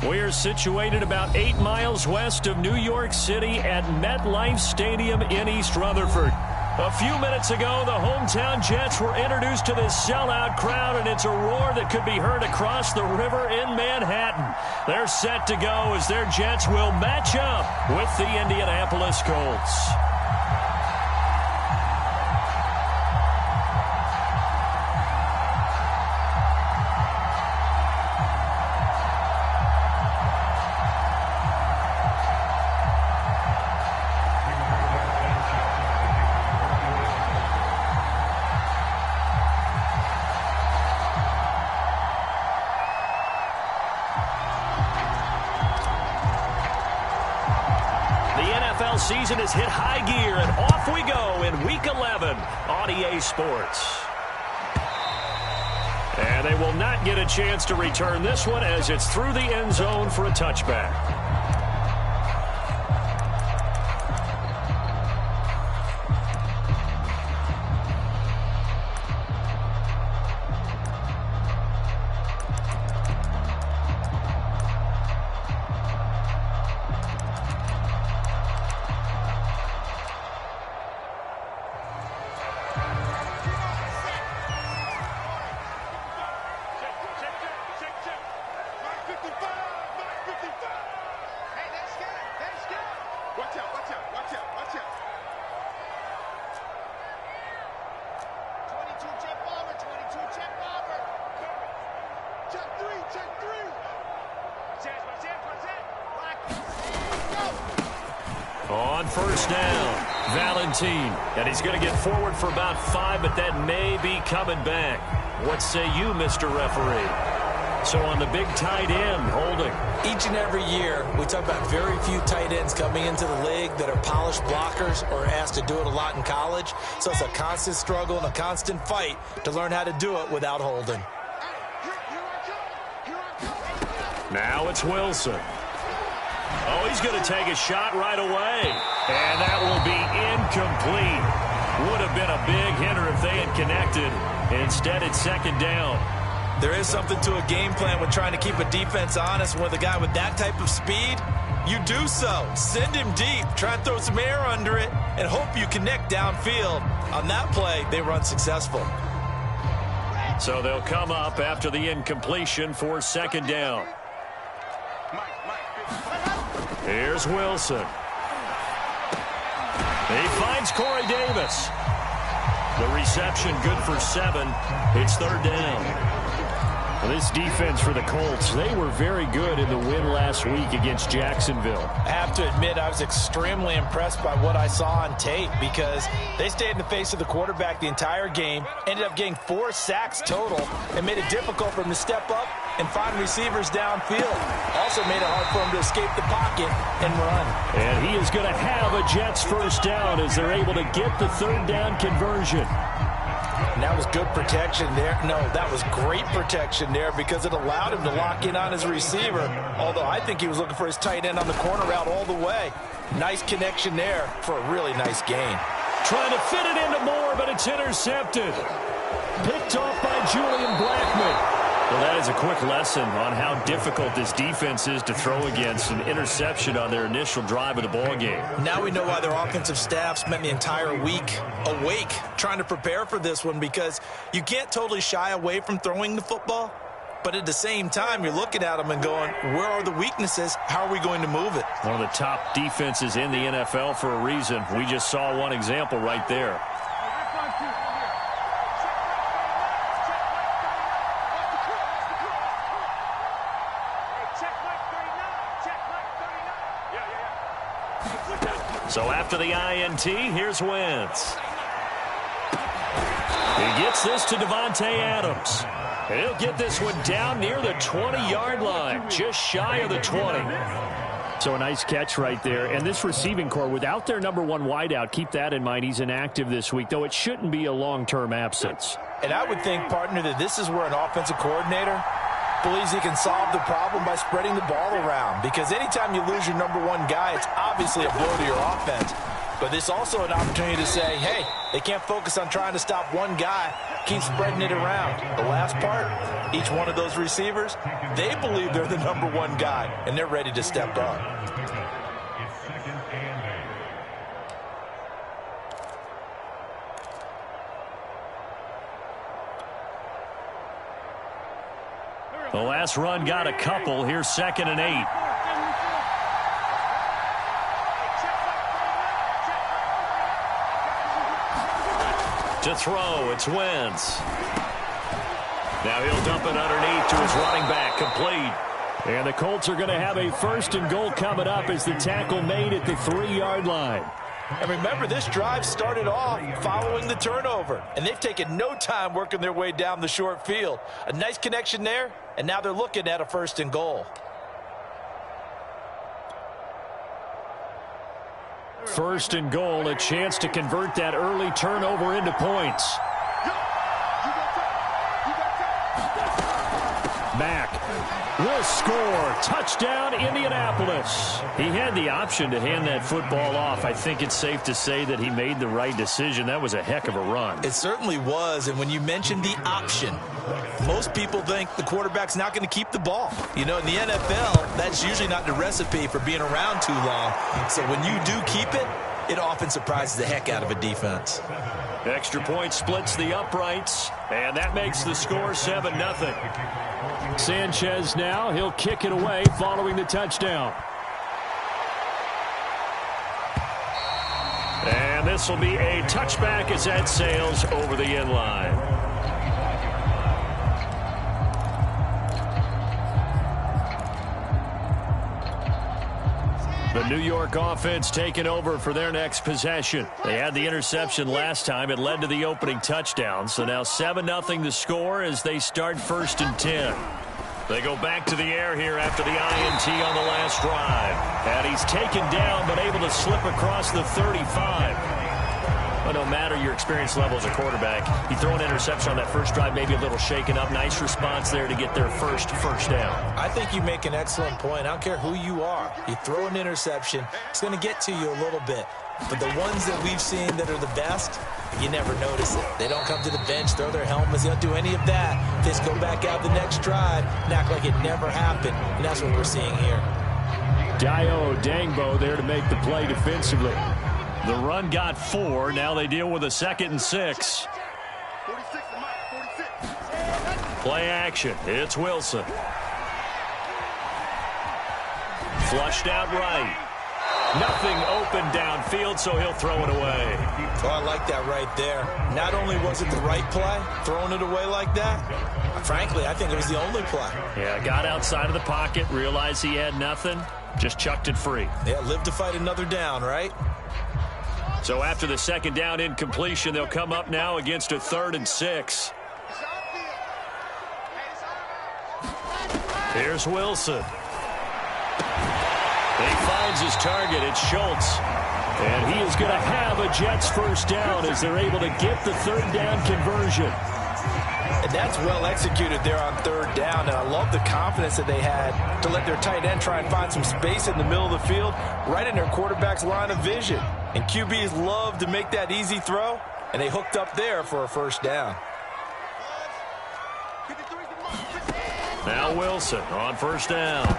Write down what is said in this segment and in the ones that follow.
We're situated about 8 miles west of New York City at MetLife Stadium in East Rutherford. A few minutes ago, the hometown Jets were introduced to this sellout crowd, and it's a roar that could be heard across the river in Manhattan. They're set to go as their Jets will match up with the Indianapolis Colts. Season has hit high gear, and off we go in Week 11 on EA Sports. And they will not get a chance to return this one as it's through the end zone for a touchback. On first down, Valentine. And he's going to get forward for about 5, but that may be coming back. What say you, Mr. Referee? So on the big tight end, holding. Each and every year, we talk about very few tight ends coming into the league that are polished blockers or asked to do it a lot in college. So it's a constant struggle and a constant fight to learn how to do it without holding. Now it's Wilson. Oh, he's going to take a shot right away. And that will be incomplete. Would have been a big hitter if they had connected. Instead, it's second down. There is something to a game plan when trying to keep a defense honest. With a guy with that type of speed, you do so. Send him deep. Try and throw some air under it and hope you connect downfield. On that play, they run successful. So they'll come up after the incompletion for second down. Here's Wilson. He finds Corey Davis. The reception good for 7. It's third down. This defense for the Colts, they were very good in the win last week against Jacksonville. I have to admit, I was extremely impressed by what I saw on tape because they stayed in the face of the quarterback the entire game, ended up getting 4 sacks total, and made it difficult for him to step up and find receivers downfield. Also made it hard for him to escape the pocket and run. And he is going to have a Jets first down as they're able to get the third down conversion. And that was good protection there. No, that was great protection there because it allowed him to lock in on his receiver, although I think he was looking for his tight end on the corner route all the way. Nice connection there for a really nice gain. Trying to fit it into Moore, but it's intercepted. Picked off by Julian Blackman. Well, that is a quick lesson on how difficult this defense is to throw against. An interception on their initial drive of the ballgame. Now we know why their offensive staff spent the entire week awake trying to prepare for this one, because you can't totally shy away from throwing the football, but at the same time you're looking at them and going, where are the weaknesses? How are we going to move it? One of the top defenses in the NFL for a reason. We just saw one example right there. So after the INT, here's Wentz. He gets this to Devontae Adams. And he'll get this one down near the 20-yard line, just shy of the 20. So a nice catch right there. And this receiving core, without their number one wideout, keep that in mind. He's inactive this week, though it shouldn't be a long-term absence. And I would think, partner, that this is where an offensive coordinator believes he can solve the problem by spreading the ball around. Because anytime you lose your number one guy, it's obviously a blow to your offense. But it's also an opportunity to say, hey, they can't focus on trying to stop one guy. Keep spreading it around. The last part, each one of those receivers, they believe they're the number one guy, and they're ready to step up. The last run got a couple. Here's 2nd and 8. To throw, it's Wentz. Now he'll dump it underneath to his running back, complete. And the Colts are going to have a 1st and goal coming up as the tackle made at the 3-yard line. And remember, this drive started off following the turnover, and they've taken no time working their way down the short field. A nice connection there, and now they're looking at a 1st and goal. 1st and goal, a chance to convert that early turnover into points. Back. Will score. Touchdown, Indianapolis. He had the option to hand that football off. I think it's safe to say that he made the right decision. That was a heck of a run. It certainly was, and when you mentioned the option, most people think the quarterback's not going to keep the ball. You know, in the NFL, that's usually not the recipe for being around too long. So when you do keep it, it often surprises the heck out of a defense. Extra point splits the uprights, and that makes the score 7-0. Sanchez now, he'll kick it away following the touchdown. And this will be a touchback as that sails over the end line. The New York offense taking over for their next possession. They had the interception last time. It led to the opening touchdown. So now 7-0 the score as they start 1st and 10. They go back to the air here after the INT on the last drive. And he's taken down but able to slip across the 35. But no matter your experience level as a quarterback, you throw an interception on that first drive, maybe a little shaken up. Nice response there to get their first down. I think you make an excellent point. I don't care who you are. You throw an interception, it's going to get to you a little bit. But the ones that we've seen that are the best, you never notice it. They don't come to the bench, throw their helmets. They don't do any of that. They just go back out the next drive and act like it never happened. And that's what we're seeing here. Dio Dangbo there to make the play defensively. The run got 4. Now they deal with a 2nd and 6. Play action. It's Wilson. Flushed out right. Nothing open downfield, so he'll throw it away. Oh, I like that right there. Not only was it the right play, throwing it away like that, frankly, I think it was the only play. Yeah, got outside of the pocket, realized he had nothing, just chucked it free. Yeah, live to fight another down, right? So after the 2nd down incompletion, they'll come up now against a 3rd and 6. Here's Wilson. He finds his target. It's Schultz. And he is going to have a Jets 1st down as they're able to get the 3rd down conversion. And that's well executed there on 3rd down. And I love the confidence that they had to let their tight end try and find some space in the middle of the field, right in their quarterback's line of vision. And QBs love to make that easy throw, and they hooked up there for a 1st down. Now Wilson on 1st down.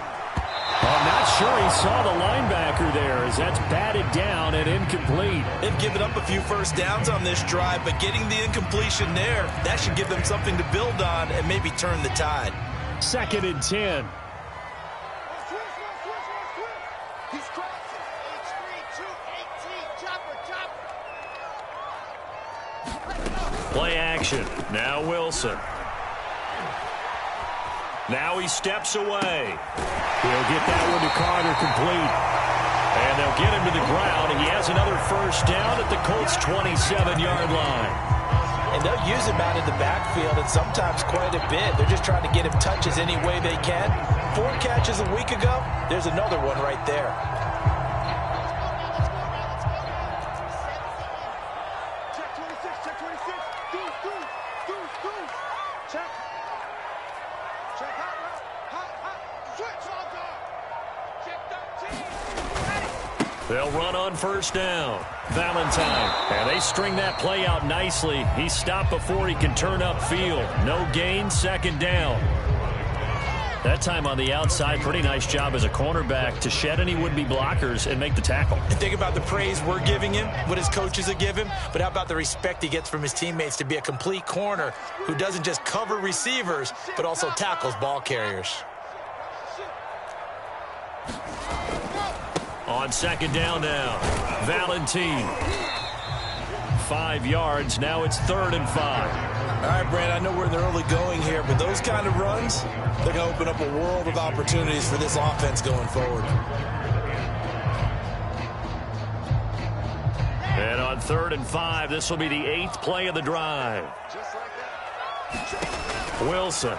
I'm not sure he saw the linebacker there as that's batted down and incomplete. They've given up a few 1st downs on this drive, but getting the incompletion there, that should give them something to build on and maybe turn the tide. 2nd and 10. Play action. Now Wilson. Now he steps away. He'll get that one to Carter complete. And they'll get him to the ground, and he has another first down at the Colts' 27-yard line. And they'll use him out in the backfield, and sometimes quite a bit. They're just trying to get him touches any way they can. 4 catches a week ago. There's another one right there. Check 26, check 26. Check. Check hot. Switch on guard. Check 13. They'll run on first down. Valentine. And they string that play out nicely. He's stopped before he can turn upfield. No gain, second down. That time on the outside, pretty nice job as a cornerback to shed any would-be blockers and make the tackle. And think about the praise we're giving him, what his coaches are giving, but how about the respect he gets from his teammates to be a complete corner who doesn't just cover receivers, but also tackles ball carriers. On second down now, Valentine. 5 yards, now it's 3rd and 5. All right, Brand, I know we're in the early going here, but those kind of runs, they're going to open up a world of opportunities for this offense going forward. And on 3rd and 5, this will be the 8th play of the drive. Wilson.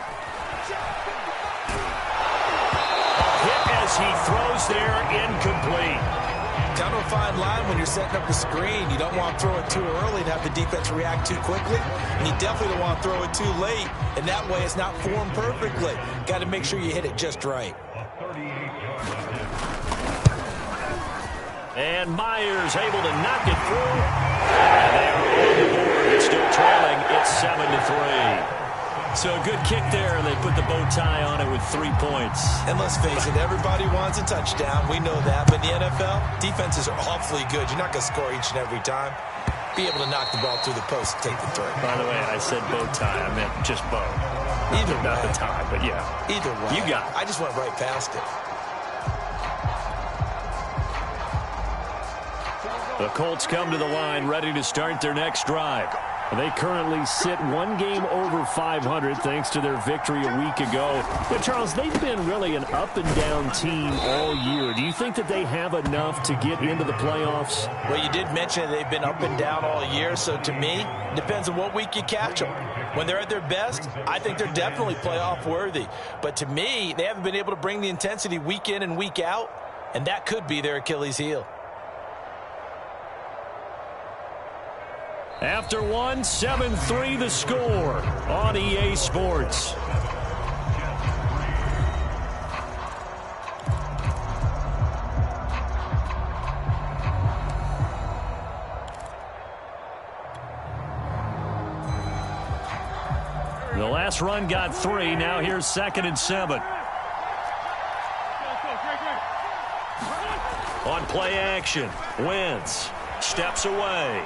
Hit as he throws there, incomplete. Kind of a fine line when you're setting up a screen. You don't want to throw it too early and have the defense react too quickly. And you definitely don't want to throw it too late. And that way it's not formed perfectly. Got to make sure you hit it just right. And Myers able to knock it through. And they're on the board. It's still trailing. It's 7-3. So a good kick there, and they put the bow tie on it with 3 points. And let's face it, everybody wants a touchdown. We know that. But in the NFL, defenses are awfully good. You're not going to score each and every time. Be able to knock the ball through the post and take the throw. By the way, I said bow tie. I meant just bow. Either Not way. the tie, but yeah. Either way. You got it. I just went right past it. The Colts come to the line ready to start their next drive. They currently sit 1 game over 500 thanks to their victory a week ago. But, Charles, they've been really an up-and-down team all year. Do you think that they have enough to get into the playoffs? Well, you did mention they've been up and down all year, so to me, depends on what week you catch them. When they're at their best, I think they're definitely playoff worthy. But to me, they haven't been able to bring the intensity week in and week out, and that could be their Achilles heel. After 1, 7-3 the score on EA Sports. The last run got 3. Now here's 2nd and 7. On play action, Wentz steps away.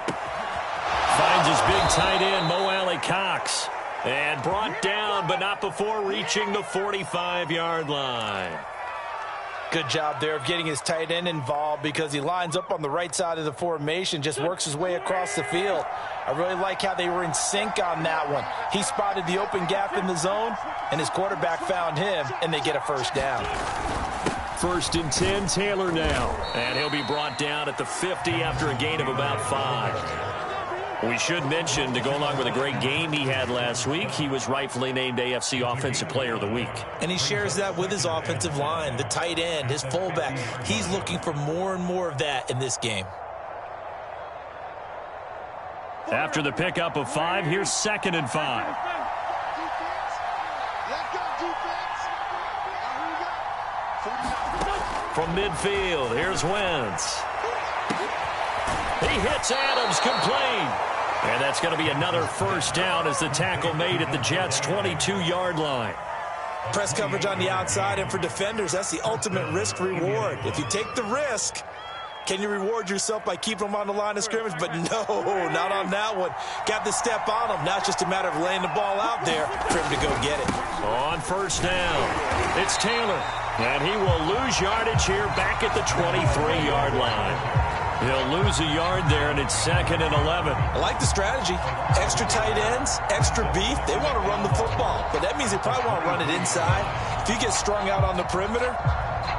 Finds his big tight end, Mo Alley-Cox. And brought down, but not before reaching the 45-yard line. Good job there of getting his tight end involved because he lines up on the right side of the formation, just works his way across the field. I really like how they were in sync on that one. He spotted the open gap in the zone, and his quarterback found him, and they get a first down. 1st and 10, Taylor now. And he'll be brought down at the 50 after a gain of about 5. We should mention, to go along with a great game he had last week, he was rightfully named AFC Offensive Player of the Week. And he shares that with his offensive line, the tight end, his fullback. He's looking for more and more of that in this game. After the pickup of 5, here's 2nd and 5. From midfield, here's Wentz. He hits Adams, complete. And that's going to be another first down as the tackle made at the Jets' 22-yard line. Press coverage on the outside, and for defenders, that's the ultimate risk-reward. If you take the risk, can you reward yourself by keeping them on the line of scrimmage? But no, not on that one. Got the step on him. Now it's just a matter of laying the ball out there for him to go get it. On first down, it's Taylor. And he will lose yardage here back at the 23-yard line. He'll lose a yard there, and it's 2nd and 11. I like the strategy. Extra tight ends, extra beef. They want to run the football, but that means they probably want to run it inside. If you get strung out on the perimeter,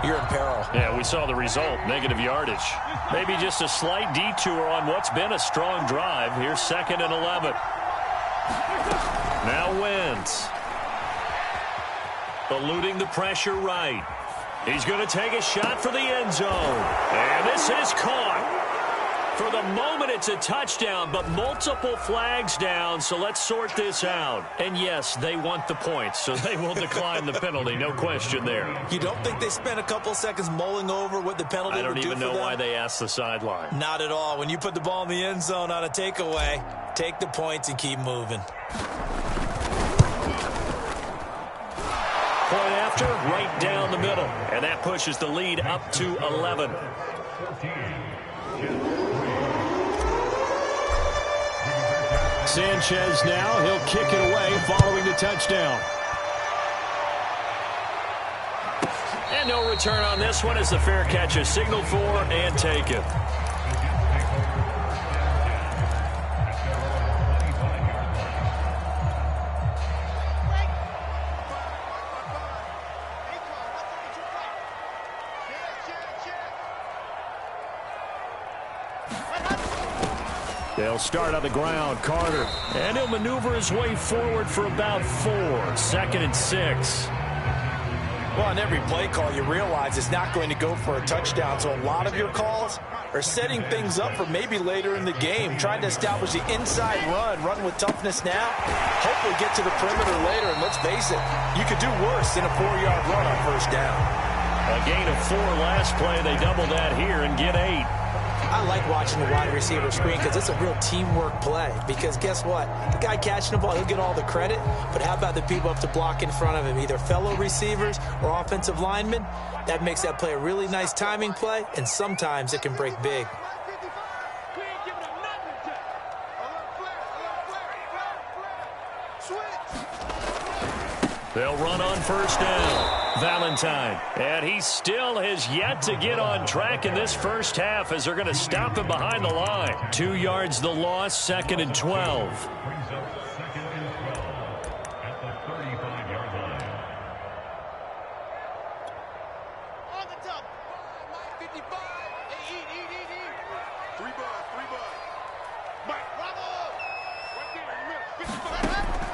you're in peril. Yeah, we saw the result, negative yardage. Maybe just a slight detour on what's been a strong drive. Here's 2nd and 11. Now Wentz. Eluding the pressure right. He's going to take a shot for the end zone. And this is caught. For the moment, it's a touchdown, but multiple flags down, so let's sort this out. And yes, they want the points, so they will decline the penalty, no question there. You don't think they spent a couple seconds mulling over what the penalty would do for them? I don't even know why they asked the sideline. Not at all. When you put the ball in the end zone on a takeaway, take the points and keep moving. Point after, right down the middle. And that pushes the lead up to 11. Sanchez now, he'll kick it away following the touchdown. And no return on this one as the fair catch is signaled for and taken. They'll start on the ground, Carter. And he'll maneuver his way forward for about 4. 2nd and 6. Well, on every play call, you realize it's not going to go for a touchdown. So a lot of your calls are setting things up for maybe later in the game, trying to establish the inside run with toughness now, hopefully get to the perimeter later. And let's face it, you could do worse than a 4-yard run on first down. A gain of 4 last play. They double that here and get 8. I like watching the wide receiver screen because it's a real teamwork play. Because guess what? The guy catching the ball, he'll get all the credit. But how about the people up to block in front of him, either fellow receivers or offensive linemen? That makes that play a really nice timing play, and sometimes it can break big. They'll run on first down. Valentine. And he still has yet to get on track in this first half as they're going to stop him behind the line. 2 yards the loss, 2nd and 12.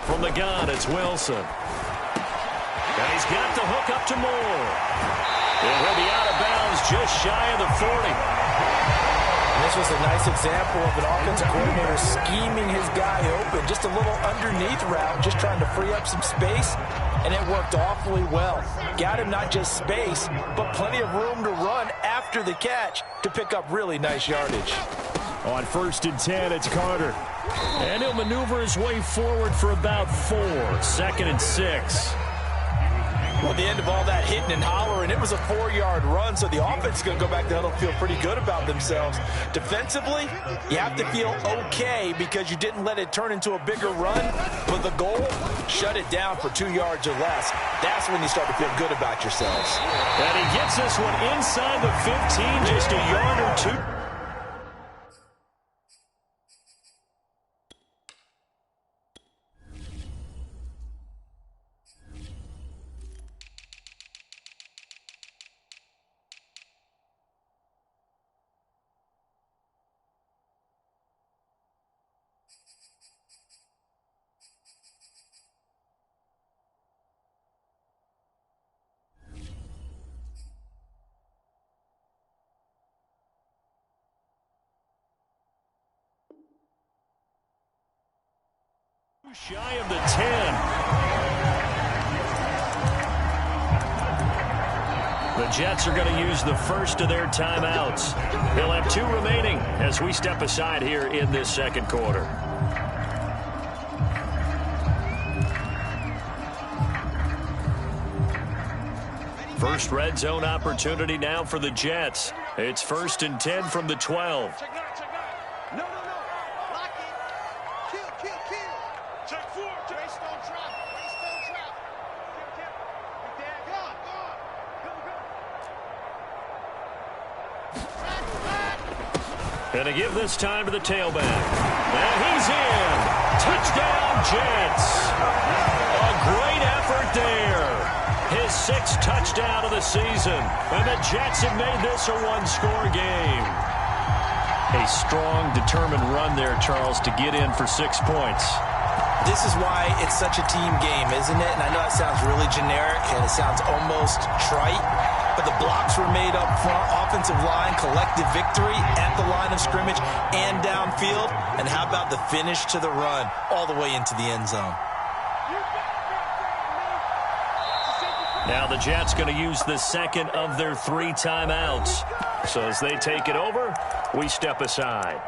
From the gun, it's Wilson. And he's got the hook up to Moore. And he'll be out of bounds just shy of the 40. And this was a nice example of an offensive coordinator scheming his guy open. Just a little underneath route, just trying to free up some space. And it worked awfully well. Got him not just space, but plenty of room to run after the catch to pick up really nice yardage. On 1st and 10, it's Carter. And he'll maneuver his way forward for about 4. 2nd and 6. Well, at the end of all that hitting and hollering, it was a 4-yard run, so the offense is going to go back to the huddle and feel pretty good about themselves. Defensively, you have to feel okay because you didn't let it turn into a bigger run, but the goal, shut it down for 2 yards or less. That's when you start to feel good about yourselves. And he gets this one inside the 15, just a yard or 2. Shy of the 10. The Jets are going to use the first of their timeouts. They'll have 2 remaining as we step aside here in this second quarter. First red zone opportunity now for the Jets. It's 1st and 10 from the 12. And to give this time to the tailback. And he's in. Touchdown, Jets. A great effort there. His 6th touchdown of the season. And the Jets have made this a one-score game. A strong, determined run there, Charles, to get in for 6 points. This is why it's such a team game, isn't it? And I know that sounds really generic and it sounds almost trite, but the blocks were made up front, offensive line, collective victory at the line of scrimmage and downfield. And how about the finish to the run all the way into the end zone? Now the Jets going to use the second of their 3 timeouts. So as they take it over, we step aside.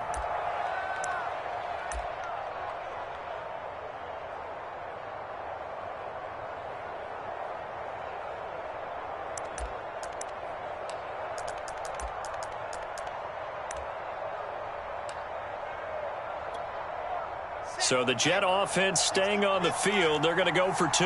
So the Jet offense staying on the field. They're going to go for 2.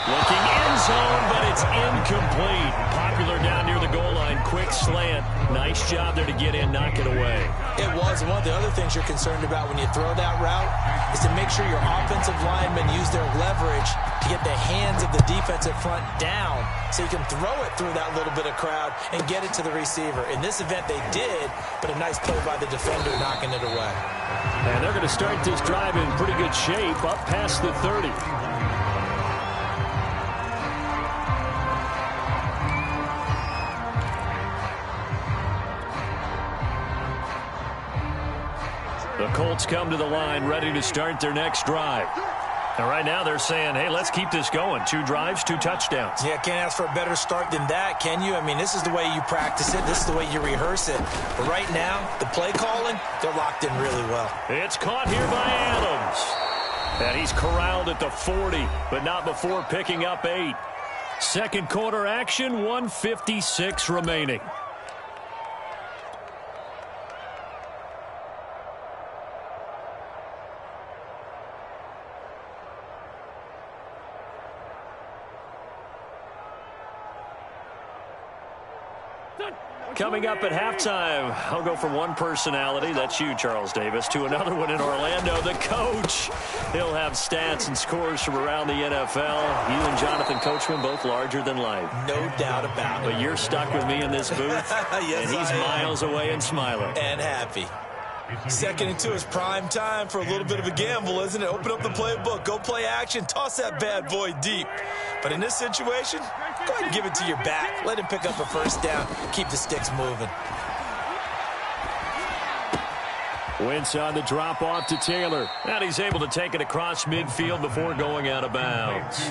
Looking end zone, but it's incomplete. Popular down near the goal line. Quick slant. Nice job there to get in, knock it away. It was. One of the other things you're concerned about when you throw that route is to make sure your offensive linemen use their leverage to get the hands of the defensive front down so you can throw it through that little bit of crowd and get it to the receiver. In this event, they did, but a nice play by the defender knocking it away. And they're going to start this drive in pretty good shape, up past the 30. The Colts come to the line, ready to start their next drive. And right now they're saying, hey, let's keep this going. 2 drives, 2 touchdowns. Yeah, can't ask for a better start than that, can you? I mean, this is the way you practice it. This is the way you rehearse it. But right now, the play calling, they're locked in really well. It's caught here by Adams. And he's corralled at the 40, but not before picking up 8. Second quarter action, 1:56 remaining. Coming up at halftime, I'll go from one personality, that's you, Charles Davis, to another one in Orlando, the coach. He'll have stats and scores from around the NFL. You and Jonathan Coachman, both larger than life. No doubt about it. But you're stuck with me in this booth, yes, and he's miles away and smiling. And happy. Second and 2 is prime time for a little bit of a gamble, isn't it? Open up the playbook, go play action, toss that bad boy deep. But in this situation, go ahead and give it to your back. Let him pick up a first down. Keep the sticks moving. Wentz on the drop off to Taylor. And he's able to take it across midfield before going out of bounds.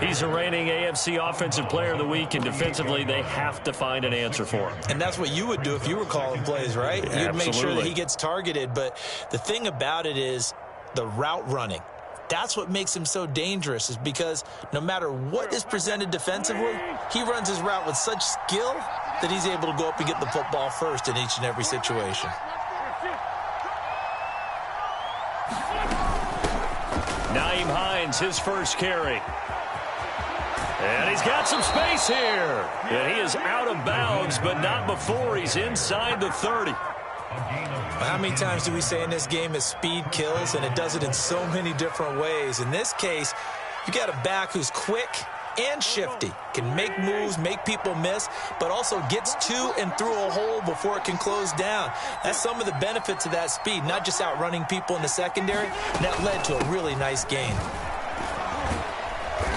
He's the reigning AFC Offensive Player of the Week, and defensively, they have to find an answer for him. And that's what you would do if you were calling plays, right? Absolutely. You'd make sure that he gets targeted. But the thing about it is the route running. That's what makes him so dangerous, is because no matter what is presented defensively, he runs his route with such skill that he's able to go up and get the football first in each and every situation. Nyheim Hines, his first carry. And he's got some space here. And he is out of bounds, but not before he's inside the 30. How many times do we say in this game that speed kills, and it does it in so many different ways? In this case, you got a back who's quick and shifty, can make moves, make people miss, but also gets to and through a hole before it can close down. That's some of the benefits of that speed, not just outrunning people in the secondary. And that led to a really nice gain.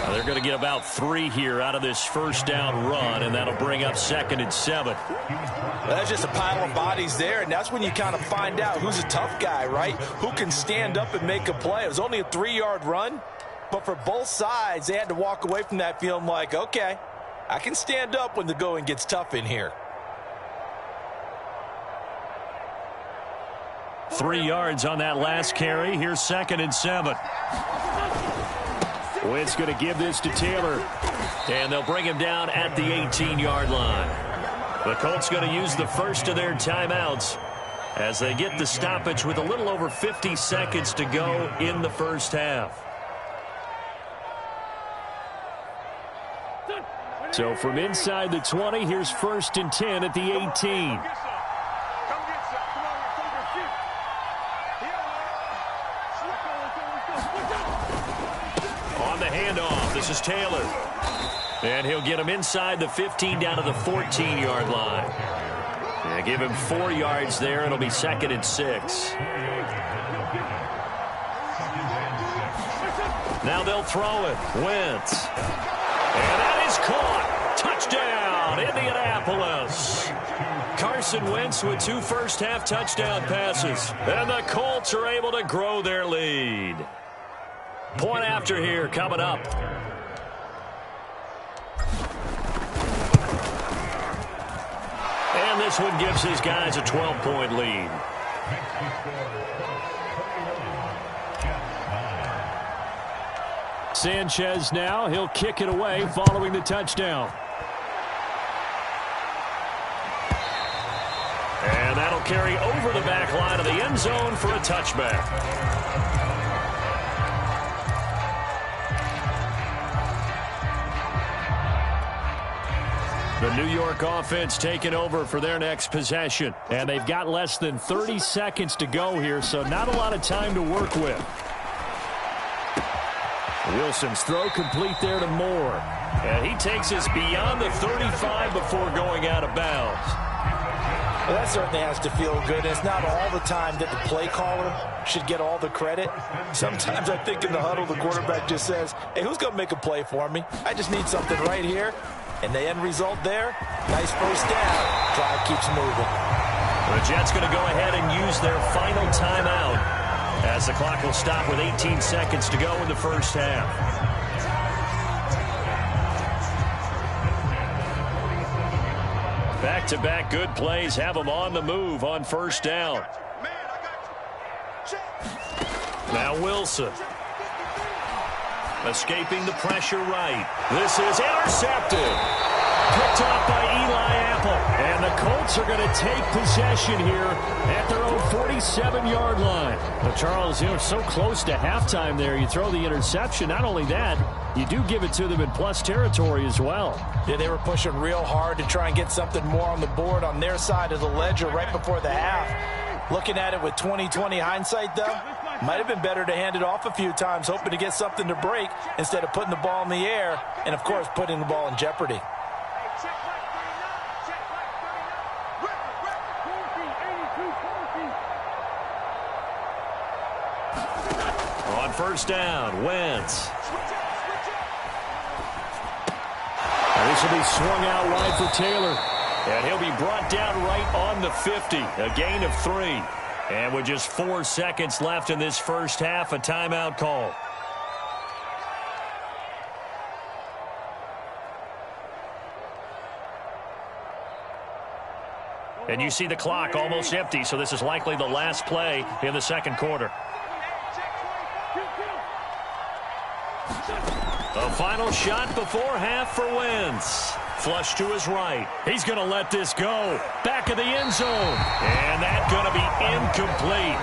They're going to get about 3 here out of this first down run, and that'll bring up 2nd and 7. That's just a pile of bodies there, and that's when you kind of find out who's a tough guy, right? Who can stand up and make a play. It was only a 3-yard run, but for both sides, they had to walk away from that feeling like, okay, I can stand up when the going gets tough in here. 3 yards on that last carry. Here's 2nd and 7. Wentz going to give this to Taylor, and they'll bring him down at the 18-yard line. The Colts going to use the first of their timeouts as they get the stoppage with a little over 50 seconds to go in the first half. So from inside the 20, here's 1st and 10 at the 18. Come get some. Come on, let's go your feet. Here, On the handoff, this is Taylor. And he'll get him inside the 15 down to the 14-yard line. Yeah, give him 4 yards there. It'll be 2nd and 6. Now they'll throw it. Wentz. And that is caught. Touchdown, Indianapolis. Carson Wentz with 2 first-half touchdown passes. And the Colts are able to grow their lead. Point after here coming up. And this one gives his guys a 12-point lead. Sanchez now. He'll kick it away following the touchdown. And that'll carry over the back line of the end zone for a touchback. The New York offense taking over for their next possession. And they've got less than 30 seconds to go here, so not a lot of time to work with. Wilson's throw complete there to Moore. And he takes us beyond the 35 before going out of bounds. Well, that certainly has to feel good. It's not all the time that the play caller should get all the credit. Sometimes I think in the huddle, the quarterback just says, hey, who's going to make a play for me? I just need something right here. And the end result there, nice first down. Drive keeps moving. The Jets going to go ahead and use their final timeout as the clock will stop with 18 seconds to go in the first half. Back-to-back good plays have them on the move on first down. Now Wilson. Escaping the pressure right. This is intercepted. Picked off by Eli Apple. And the Colts are going to take possession here at their own 47-yard line. Well, Charles, you know, so close to halftime there. You throw the interception. Not only that, you do give it to them in plus territory as well. Yeah, they were pushing real hard to try and get something more on the board on their side of the ledger right before the half. Looking at it with 20/20 hindsight, though, might have been better to hand it off a few times, hoping to get something to break instead of putting the ball in the air and, of course, putting the ball in jeopardy. On first down, Wentz. This will be swung out wide for Taylor. And he'll be brought down right on the 50. A gain of 3. And with just 4 seconds left in this first half, a timeout call. And you see the clock almost empty, so this is likely the last play in the second quarter. A final shot before half for Wentz. Flush to his right. He's going to let this go. Back of the end zone. And that's going to be incomplete.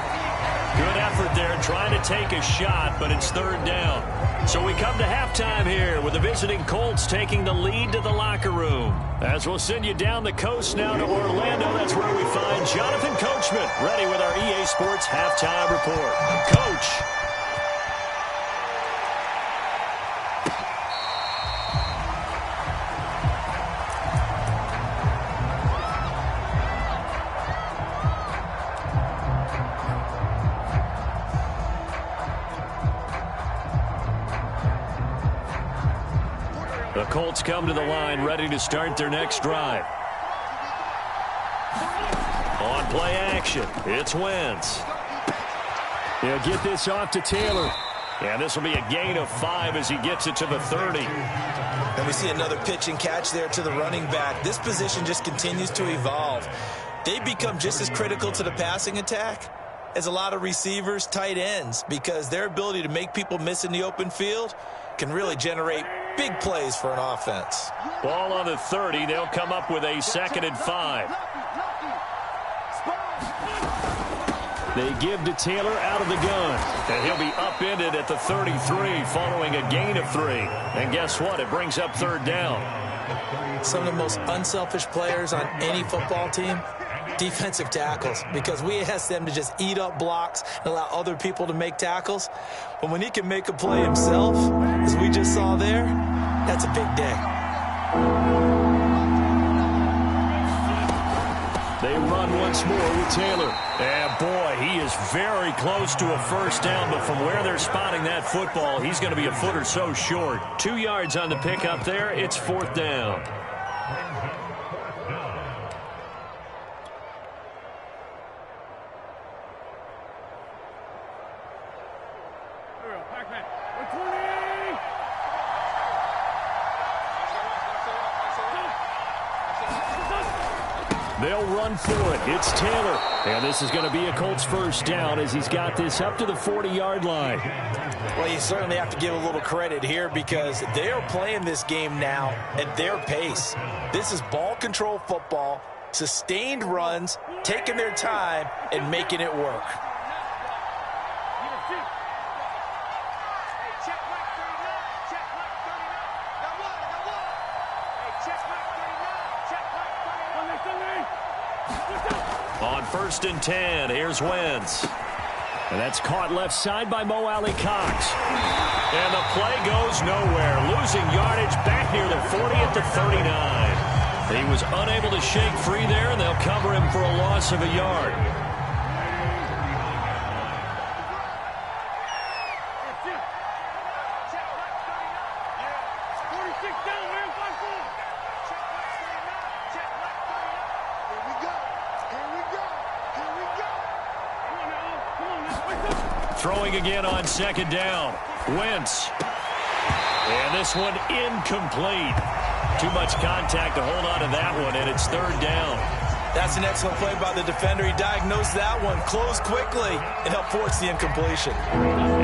Good effort there trying to take a shot, but it's third down. So we come to halftime here with the visiting Colts taking the lead to the locker room. As we'll send you down the coast now to Orlando, that's where we find Jonathan Coachman ready with our EA Sports Halftime Report. Coach. The Colts come to the line ready to start their next drive. On play action, it's Wentz. He'll get this off to Taylor. And this will be a gain of 5 as he gets it to the 30. And we see another pitch and catch there to the running back. This position just continues to evolve. They become just as critical to the passing attack as a lot of receivers, tight ends, because their ability to make people miss in the open field can really generate big plays for an offense. Ball on the 30. They'll come up with a 2nd and 5. They give to Taylor out of the gun. And he'll be upended at the 33 following a gain of 3. And guess what? It brings up third down. Some of the most unselfish players on any football team, defensive tackles, because we ask them to just eat up blocks and allow other people to make tackles. But when he can make a play himself, as we just saw there, that's a big day. They run once more with Taylor. And boy, he is very close to a first down, but from where they're spotting that football, he's going to be a foot or so short. 2 yards on the pickup there. It's fourth down. They'll run for it. It's Taylor. And this is going to be a Colts first down as he's got this up to the 40-yard line. Well, you certainly have to give a little credit here because they are playing this game now at their pace. This is ball control football, sustained runs, taking their time, and making it work. On 1st and 10, here's Wentz. And that's caught left side by Mo Alley Cox. And the play goes nowhere. Losing yardage back near the 40 at the 39. He was unable to shake free there, and they'll cover him for a loss of a yard. Throwing again on second down. Wentz. And this one incomplete. Too much contact to hold on to that one, and it's third down. That's an excellent play by the defender. He diagnosed that one, closed quickly, and helped force the incompletion.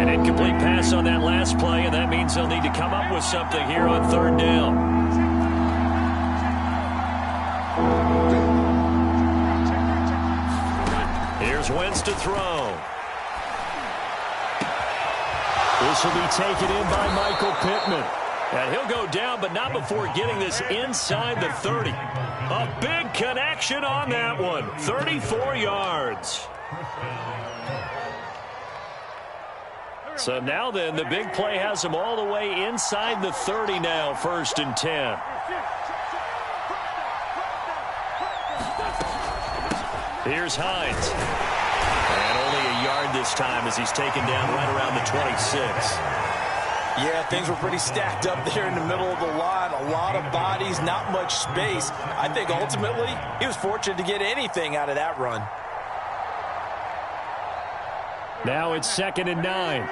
An incomplete pass on that last play, and that means they'll need to come up with something here on third down. Here's Wentz to throw. This will be taken in by Michael Pittman. And he'll go down, but not before getting this inside the 30. A big connection on that one. 34 yards. So now then, the big play has him all the way inside the 30 now, 1st and 10. Here's Hines. And only a yard this time as he's taken down right around the 26. Yeah, things were pretty stacked up there in the middle of the line. A lot of bodies, not much space. I think ultimately he was fortunate to get anything out of that run. Now it's 2nd and 9.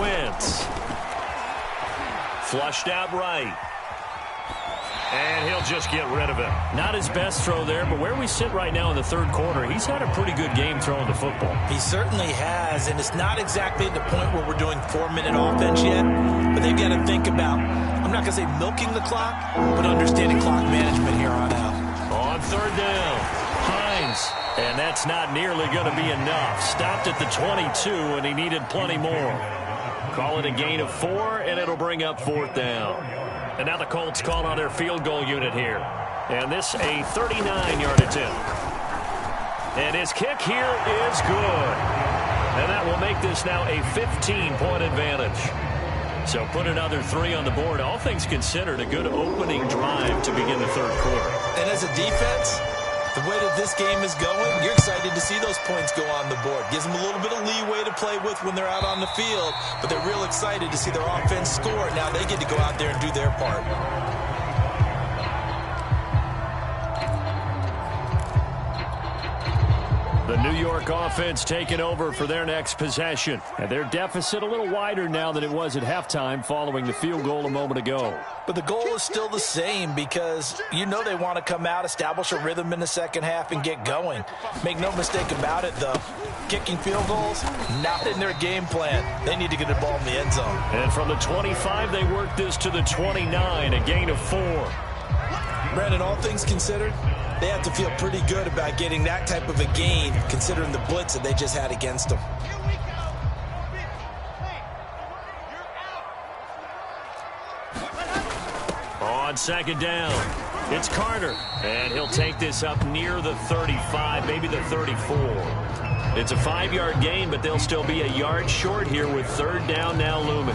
Wentz. Flushed out right. And he'll just get rid of it. Not his best throw there, but where we sit right now in the third quarter, he's had a pretty good game throwing the football. He certainly has, and it's not exactly at the point where we're doing 4-minute offense yet, but they've got to think about, I'm not going to say milking the clock, but understanding clock management here on out. On third down, Hines. And that's not nearly going to be enough. Stopped at the 22, and he needed plenty more. Call it a gain of 4, and it'll bring up 4th down. And now the Colts call on their field goal unit here. And this a 39-yard attempt. And his kick here is good. And that will make this now a 15-point advantage. So put another 3 on the board. All things considered, a good opening drive to begin the third quarter. And as a defense, the way that this game is going, you're excited to see those points go on the board. Gives them a little bit of leeway to play with when they're out on the field, but they're real excited to see their offense score. Now they get to go out there and do their part. The New York offense taking over for their next possession. And their deficit a little wider now than it was at halftime following the field goal a moment ago. But the goal is still the same because you know they want to come out, establish a rhythm in the second half, and get going. Make no mistake about it, though. Kicking field goals, not in their game plan. They need to get the ball in the end zone. And from the 25, they work this to the 29, a gain of 4. Brandon, all things considered, they have to feel pretty good about getting that type of a gain, considering the blitz that they just had against them. On second down, it's Carter, and he'll take this up near the 35, maybe the 34. It's a 5-yard gain, but they'll still be a yard short here with third down now looming.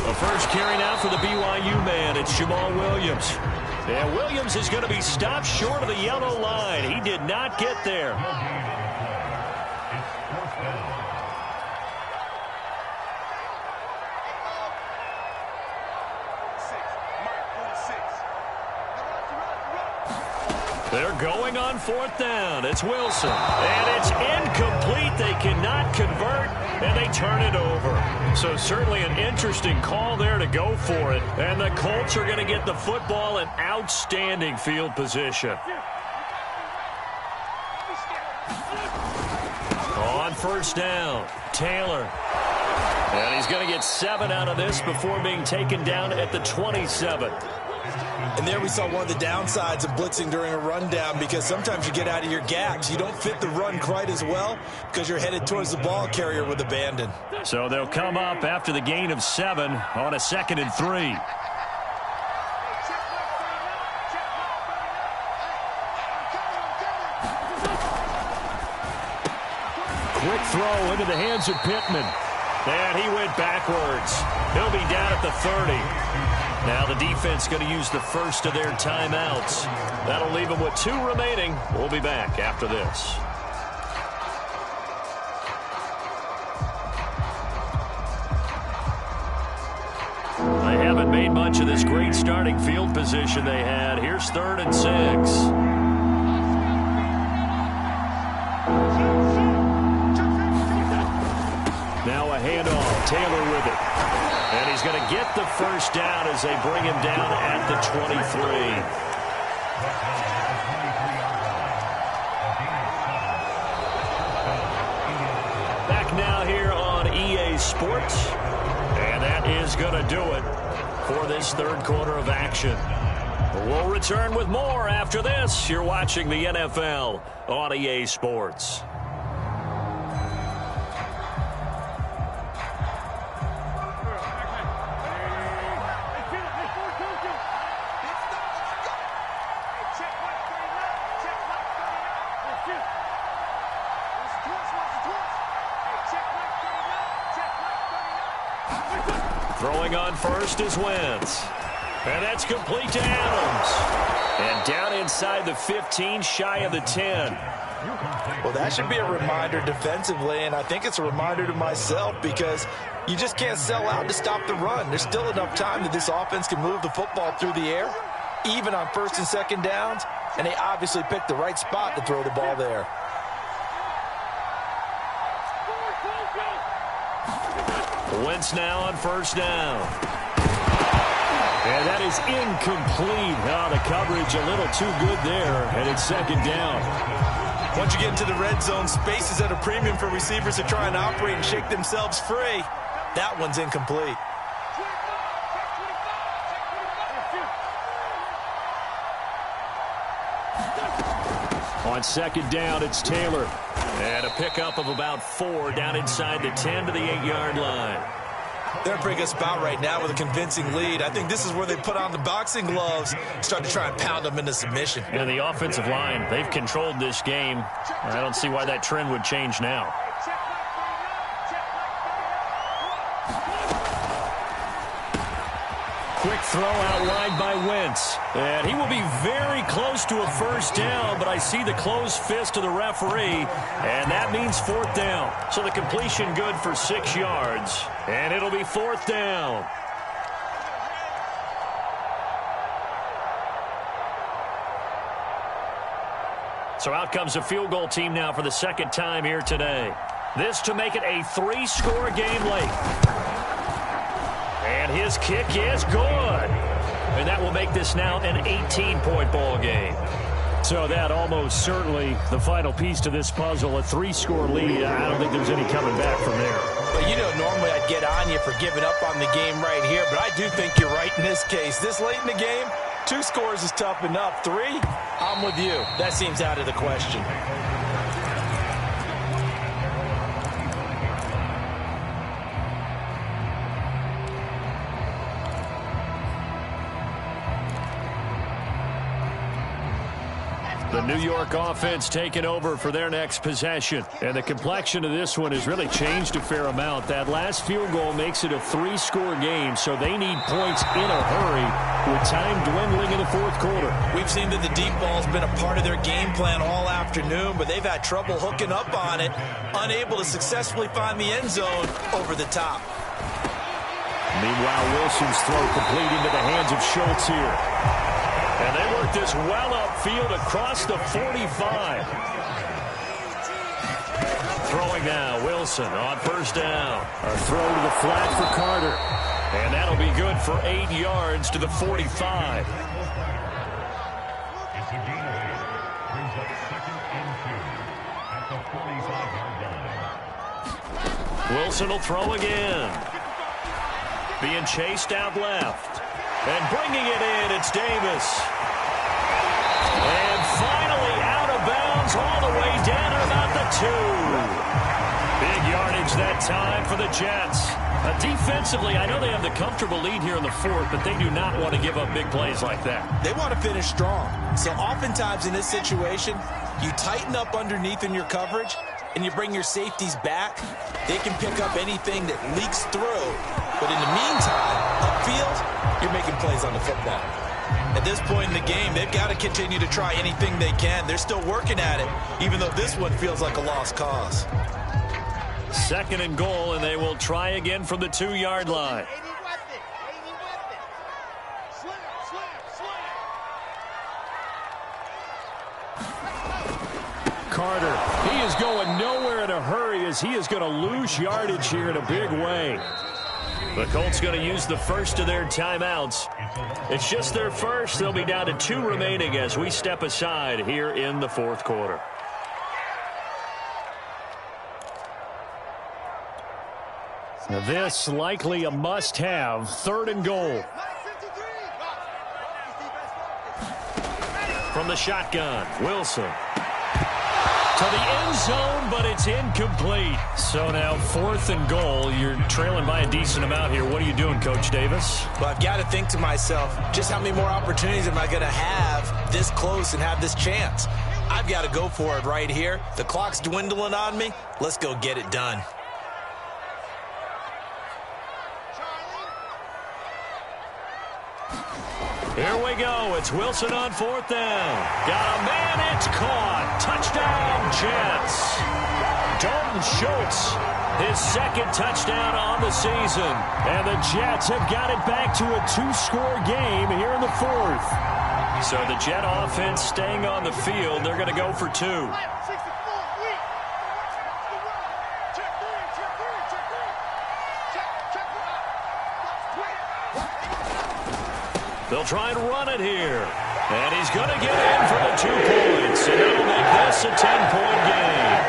The first carry now for the BYU man, it's Jamal Williams. And Williams is going to be stopped short of the yellow line. He did not get there. They're going on fourth down. It's Wilson. And it's incomplete. They cannot convert, and they turn it over. So certainly an interesting call there to go for it. And the Colts are going to get the football in outstanding field position. On first down, Taylor. And he's going to get 7 out of this before being taken down at the 27. And there we saw one of the downsides of blitzing during a rundown, because sometimes you get out of your gaps. You don't fit the run quite as well because you're headed towards the ball carrier with abandon. So they'll come up after the gain of 7 on a 2nd and 3. Quick throw into the hands of Pittman. And he went backwards. He'll be down at the 30. Now the defense going to use the first of their timeouts. That'll leave them with 2 remaining. We'll be back after this. They haven't made much of this great starting field position they had. Here's 3rd and 6. Now a handoff. Taylor with it. And he's going to get the first down as they bring him down at the 23. Back now here on EA Sports. And that is going to do it for this third quarter of action. We'll return with more after this. You're watching the NFL on EA Sports. Throwing on first is Wentz. And that's complete to Adams. And down inside the 15, shy of the 10. Well, that should be a reminder defensively, and I think it's a reminder to myself, because you just can't sell out to stop the run. There's still enough time that this offense can move the football through the air, even on 1st and 2nd downs, and they obviously picked the right spot to throw the ball there. Wentz now on first down. And that is incomplete. Oh, the coverage a little too good there, and it's 2nd down. Once you get into the red zone, space is at a premium for receivers to try and operate and shake themselves free. That one's incomplete. On 2nd down, it's Taylor. And a pickup of about 4 down inside the 10 to the 8-yard line. They're in a pretty good spot right now with a convincing lead. I think this is where they put on the boxing gloves, start to try and pound them into submission. And the offensive line, they've controlled this game. I don't see why that trend would change now. Quick throw out wide by Wentz. And he will be very close to a first down, but I see the closed fist of the referee, and that means 4th down. So the completion good for 6 yards, and it'll be 4th down. So out comes a field goal team now for the 2nd time here today. This to make it a 3-score game late. And his kick is good. And that will make this now an 18-point ball game. So that almost certainly the final piece to this puzzle, a 3-score lead. I don't think there's any coming back from there. But you know, normally I'd get on you for giving up on the game right here, but I do think you're right in this case. This late in the game, 2 scores is tough enough. 3, I'm with you. That seems out of the question. The New York offense taking over for their next possession. And the complexion of this one has really changed a fair amount. That last field goal makes it a 3-score game, so they need points in a hurry with time dwindling in the fourth quarter. We've seen that the deep ball's been a part of their game plan all afternoon, but they've had trouble hooking up on it, unable to successfully find the end zone over the top. Meanwhile, Wilson's throw complete into the hands of Schultz here. And they work this well upfield across the 45. Throwing now, Wilson on first down. A throw to the flat for Carter. And that'll be good for 8 yards to the 45. Wilson will throw again. Being chased out left. And bringing it in, it's Davis. And finally out of bounds all the way down to about the 2. Big yardage that time for the Jets. Defensively, I know they have the comfortable lead here in the fourth, but they do not want to give up big plays like that. They want to finish strong. So oftentimes in this situation, you tighten up underneath in your coverage, and you bring your safeties back. They can pick up anything that leaks through. But in the meantime, upfield, you're making plays on the football. At this point in the game, they've got to continue to try anything they can. They're still working at it, even though this one feels like a lost cause. 2nd and goal, and they will try again from the 2-yard line. Carter, he is going nowhere in a hurry as he is going to lose yardage here in a big way. The Colts going to use the first of their timeouts. It's just their first. They'll be down to 2 remaining as we step aside here in the fourth quarter. Now this likely a must-have. 3rd and goal. From the shotgun, Wilson. To the end zone, but it's incomplete. So now 4th and goal. You're trailing by a decent amount here. What are you doing, Coach Davis? Well, I've got to think to myself, just how many more opportunities am I going to have this close and have this chance? I've got to go for it right here. The clock's dwindling on me. Let's go get it done. Here we go. It's Wilson on 4th down. Got a man. It's caught. Touchdown, Jets. Dalton Schultz, his 2nd touchdown on the season. And the Jets have got it back to a 2-score game here in the 4th. So the Jet offense staying on the field. They're going to go for 2. They'll try and run it here. And he's going to get in for the 2 points. And that'll make this a 10-point game.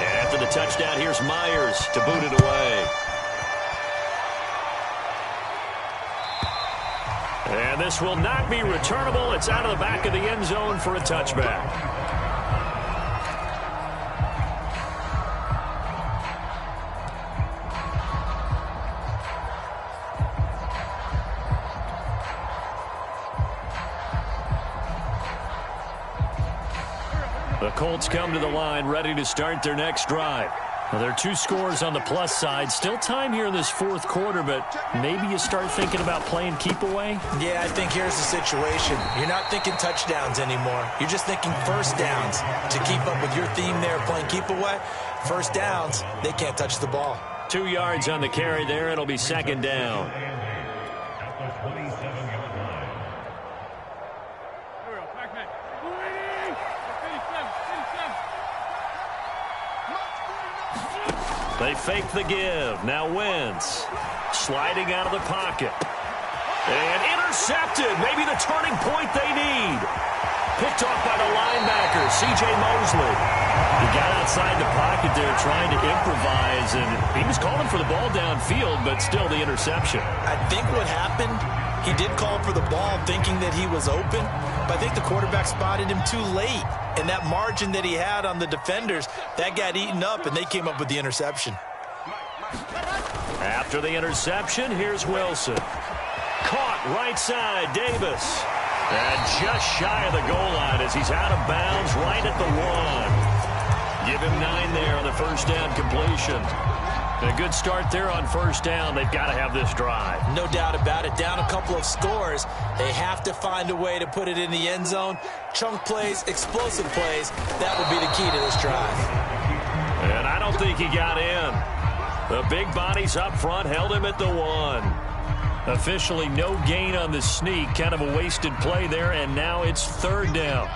And after the touchdown, here's Myers to boot it away. And this will not be returnable. It's out of the back of the end zone for a touchback. The Colts come to the line ready to start their next drive. Well, there are 2 scores on the plus side. Still time here in this 4th quarter, but maybe you start thinking about playing keep away? Yeah, I think here's the situation. You're not thinking touchdowns anymore. You're just thinking first downs. To keep up with your theme there, playing keep away, first downs, they can't touch the ball. 2 yards on the carry there. It'll be 2nd down. They fake the give. Now Wentz sliding out of the pocket. And intercepted. Maybe the turning point they need. Picked off by the linebacker, C.J. Mosley. He got outside the pocket there trying to improvise, and he was calling for the ball downfield, but still the interception. I think what happened, he did call for the ball thinking that he was open, but I think the quarterback spotted him too late. And that margin that he had on the defenders, that got eaten up, and they came up with the interception. After the interception, here's Wilson. Caught right side, Davis. And just shy of the goal line as he's out of bounds right at the 1. Give him 9 there on the first down completion. A good start there on first down. They've got to have this drive. No doubt about it. Down a couple of scores. They have to find a way to put it in the end zone. Chunk plays, explosive plays. That would be the key to this drive. And I don't think he got in. The big bodies up front held him at the 1. Officially no gain on the sneak. Kind of a wasted play there, and now it's third down.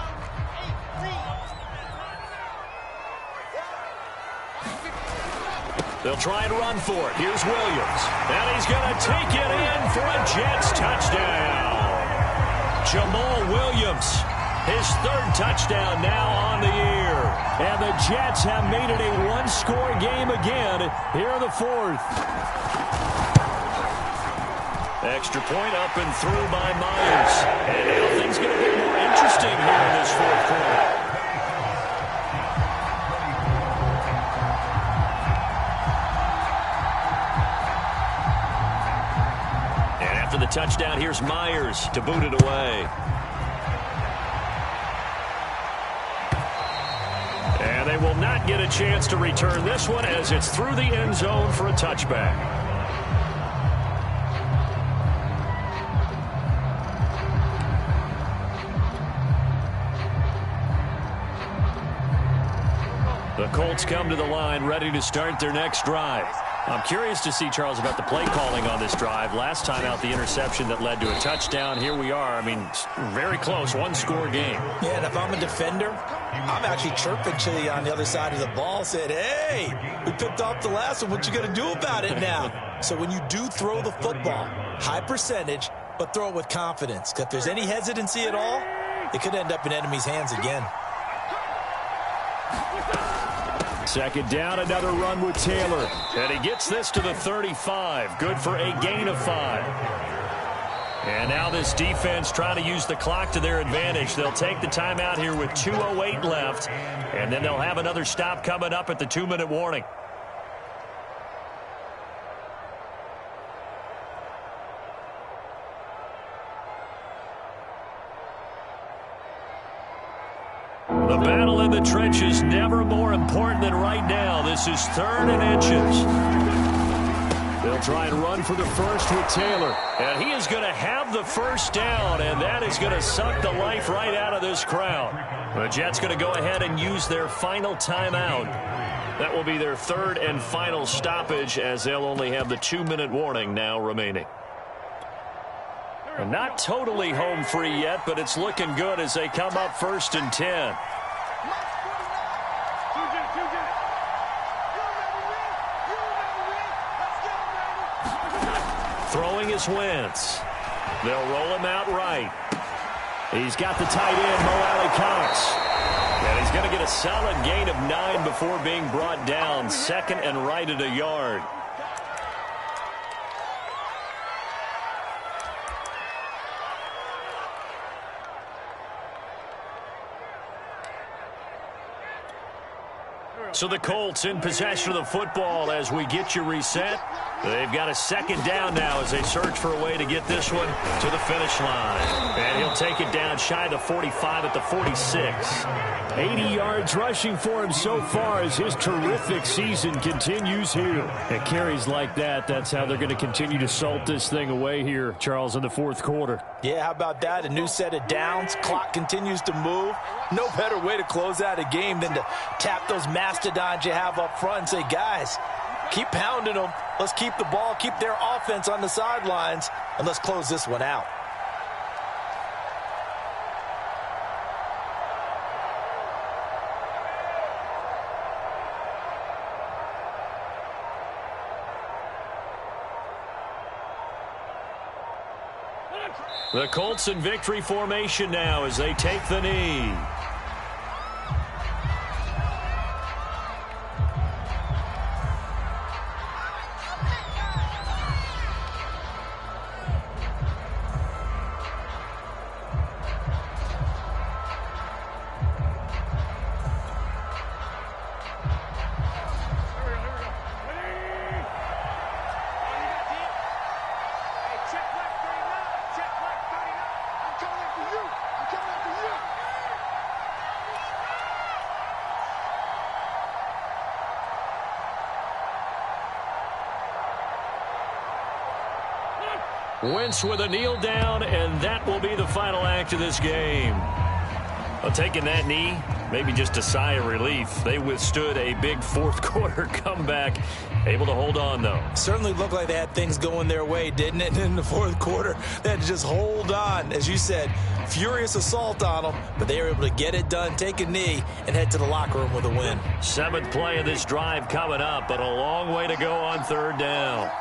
They'll try and run for it. Here's Williams. And he's going to take it in for a Jets touchdown. Jamal Williams, his third touchdown now on the year. And the Jets have made it a one-score game again here in the fourth. Extra point up and through by Myers. And now things going to get more interesting here in this fourth quarter. And after the touchdown, here's Myers to boot it away. And they will not get a chance to return this one as it's through the end zone for a touchback. The Colts come to the line, ready to start their next drive. I'm curious to see, Charles, about the play calling on this drive. Last time out, the interception that led to a touchdown. Here we are. I mean, very close, one-score game. Yeah, and if I'm a defender, I'm actually chirping to you on the other side of the ball, said, hey, we picked off the last one. What you going to do about it now? So when you do throw the football, high percentage, but throw it with confidence. Because if there's any hesitancy at all, it could end up in enemy's hands again. Second down, another run with Taylor. And he gets this to the 35. Good for a gain of 5. And now this defense trying to use the clock to their advantage. They'll take the timeout here with 2:08 left. And then they'll have another stop coming up at the 2-minute warning. The battle in the trenches never more important than right now. This is 3rd and inches. They'll try and run for the first with Taylor. And he is going to have the first down, and that is going to suck the life right out of this crowd. The Jets going to go ahead and use their final timeout. That will be their 3rd and final stoppage, as they'll only have the 2-minute warning now remaining. And not totally home free yet, but it's looking good as they come up 1st and 10. Throwing is Wentz. They'll roll him out right. He's got the tight end, Mo Alley-Cox. And he's going to get a solid gain of 9 before being brought down. 2nd and right at a yard. So the Colts in possession of the football as we get you reset. They've got a 2nd down now as they search for a way to get this one to the finish line. And he'll take it down shy of the 45 at the 46. 80 yards rushing for him so far as his terrific season continues here. And carries like that, that's how they're going to continue to salt this thing away here, Charles, in the 4th quarter. Yeah, how about that? A new set of downs. Clock continues to move. No better way to close out a game than to tap those mastodons you have up front and say, guys, keep pounding them. Let's keep the ball, keep their offense on the sidelines, and let's close this one out. The Colts in victory formation now as they take the knee. Wentz with a kneel down, and that will be the final act of this game. Well, taking that knee, maybe just a sigh of relief. They withstood a big fourth-quarter comeback, able to hold on, though. Certainly looked like they had things going their way, didn't it? In the fourth quarter, they had to just hold on. As you said, furious assault on them, but they were able to get it done, take a knee, and head to the locker room with a win. 7th play of this drive coming up, but a long way to go on 3rd down.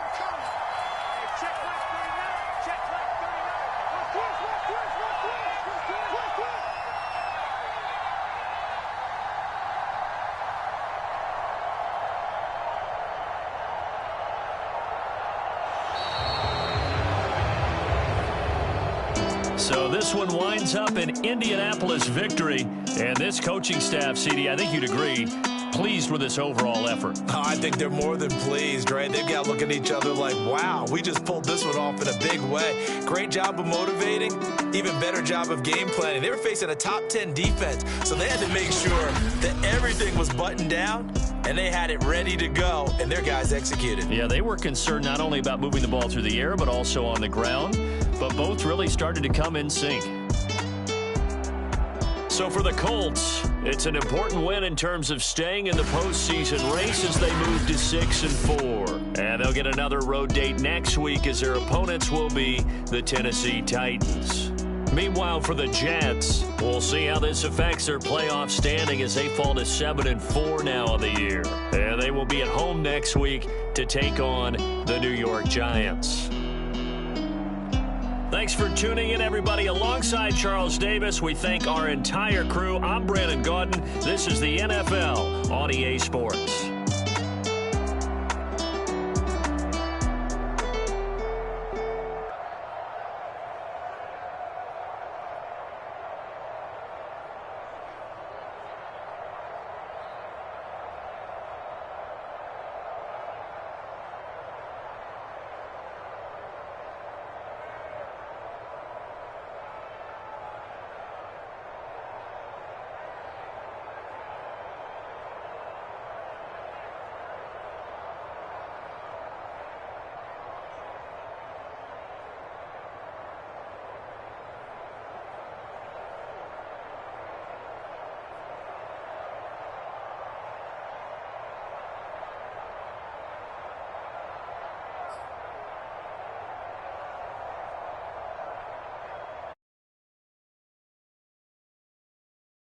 So this one winds up an Indianapolis victory. And this coaching staff, CD, I think you'd agree, pleased with this overall effort. Oh, I think they're more than pleased, right? They've got to look at each other like, wow, we just pulled this one off in a big way. Great job of motivating, even better job of game planning. They were facing a top 10 defense, so they had to make sure that everything was buttoned down, and they had it ready to go, and their guys executed. Yeah, they were concerned not only about moving the ball through the air, but also on the ground. But both really started to come in sync. So for the Colts, it's an important win in terms of staying in the postseason race as they move to 6-4. And they'll get another road date next week as their opponents will be the Tennessee Titans. Meanwhile, for the Jets, we'll see how this affects their playoff standing as they fall to 7-4 now on the year. And they will be at home next week to take on the New York Giants. Thanks for tuning in, everybody. Alongside Charles Davis, we thank our entire crew. I'm Brandon Gaudin. This is the NFL on EA Sports.